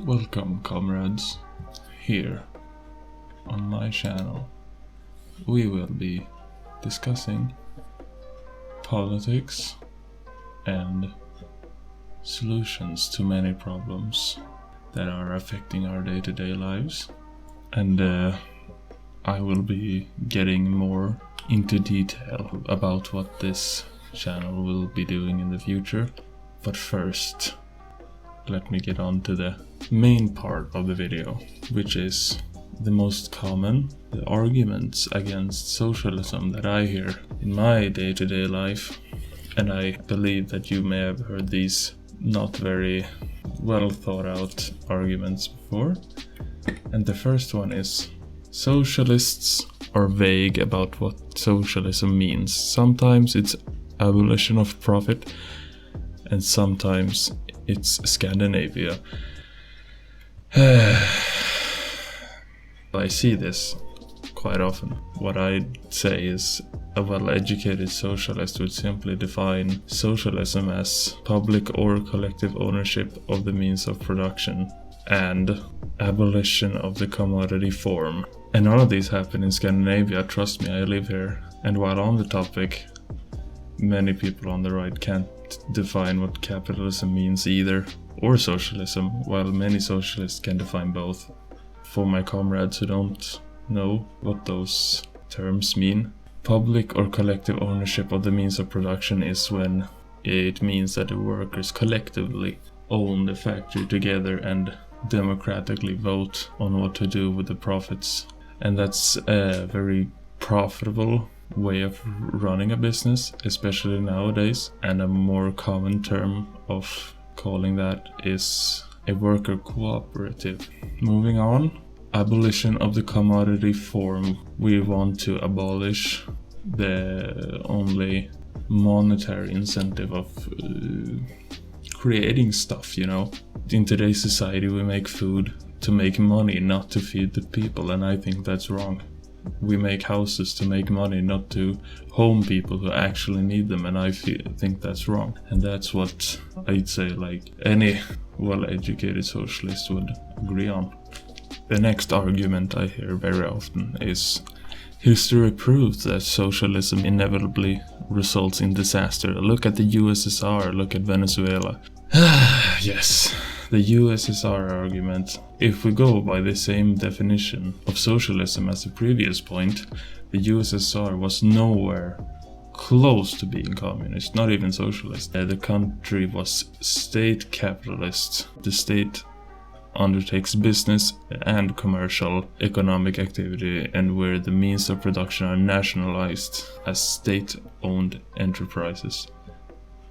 Welcome, comrades. Here on my channel we will be discussing politics and solutions to many problems that are affecting our day-to-day lives, and I will be getting more into detail about what this channel will be doing in the future. But first, let me get on to the main part of the video, which is the most common arguments against socialism that I hear in my day-to-day life. And I believe that you may have heard these not very well thought out arguments before. And the first one is, socialists are vague about what socialism means. Sometimes it's abolition of profit, and sometimes it's Scandinavia. I see this quite often. What I'd say is a well-educated socialist would simply define socialism as public or collective ownership of the means of production and abolition of the commodity form. And none of these happen in Scandinavia, trust me, I live here. And while on the topic, many people on the right can't define what capitalism means either, or socialism, while many socialists can define both. For my comrades who don't know what those terms mean, public or collective ownership of the means of production is when it means that the workers collectively own the factory together and democratically vote on what to do with the profits. And that's a very profitable way of running a business, especially nowadays, and a more common term of calling that is a worker cooperative. Moving on, abolition of the commodity form. We want to abolish the only monetary incentive of creating stuff, you know. In today's society we make food to make money, not to feed the people, and I think that's wrong. We make houses to make money, not to home people who actually need them, and I think that's wrong. And that's what I'd say like any well-educated socialist would agree on. The next argument I hear very often is, history proves that socialism inevitably results in disaster. Look at the USSR, look at Venezuela. Yes, the USSR argument. If we go by the same definition of socialism as the previous point, the USSR was nowhere close to being communist, not even socialist. The country was state capitalist. The state undertakes business and commercial economic activity, and where the means of production are nationalized as state-owned enterprises.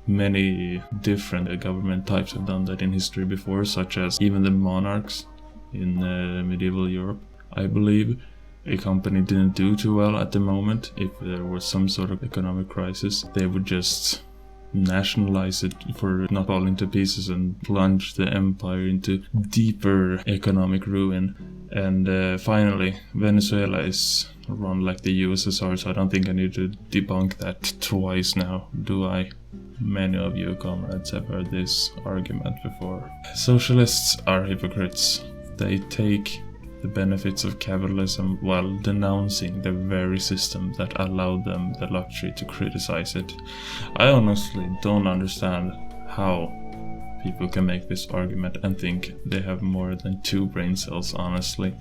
Many different government types have done that in history before, such as even the monarchs in medieval Europe. I believe a company didn't do too well at the moment. If there was some sort of economic crisis, they would just nationalize it for not falling to pieces and plunge the empire into deeper economic ruin. And finally, Venezuela is run like the USSR, so I don't think I need to debunk that twice now, do I? Many of you comrades have heard this argument before. Socialists are hypocrites. They take the benefits of capitalism while denouncing the very system that allowed them the luxury to criticize it. I honestly don't understand how people can make this argument and think they have more than 2 brain cells, honestly.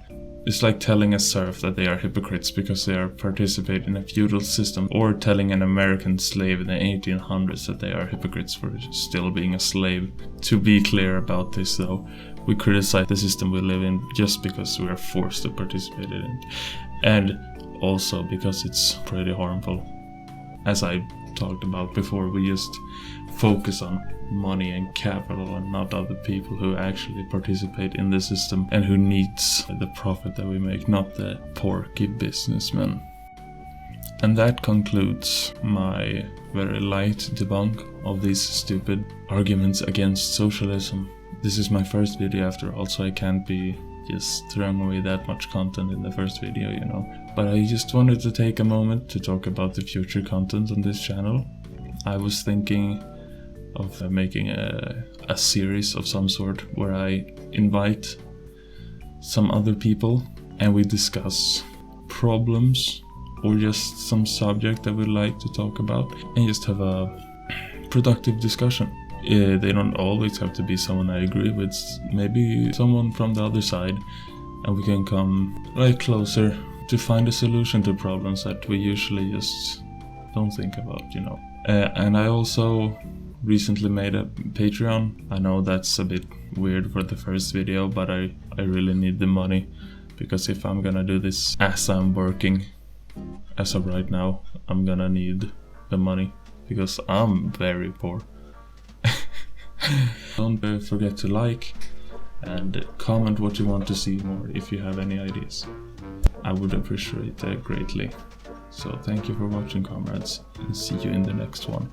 It's like telling a serf that they are hypocrites because they are participating in a feudal system, or telling an American slave in the 1800s that they are hypocrites for still being a slave. To be clear about this though, we criticize the system we live in just because we are forced to participate in it, and also because it's pretty harmful. As I talked about before, we just focus on money and capital and not other people who actually participate in the system and who needs the profit that we make, not the porky businessmen. And that concludes my very light debunk of these stupid arguments against socialism. This is my first video after all, so I can't be just throwing away that much content in the first video, you know. But I just wanted to take a moment to talk about the future content on this channel. I was thinking of making a series of some sort where I invite some other people and we discuss problems or just some subject that we'd like to talk about and just have a productive discussion. They don't always have to be someone I agree with, maybe someone from the other side, and we can come closer to find a solution to problems that we usually just don't think about, And I also recently made a Patreon. I know that's a bit weird for the first video, but I really need the money, because if I'm gonna do this as I'm working, as of right now, I'm gonna need the money, because I'm very poor. Don't forget to like and comment what you want to see more if you have any ideas. I would appreciate that greatly. So thank you for watching, comrades, and see you in the next one.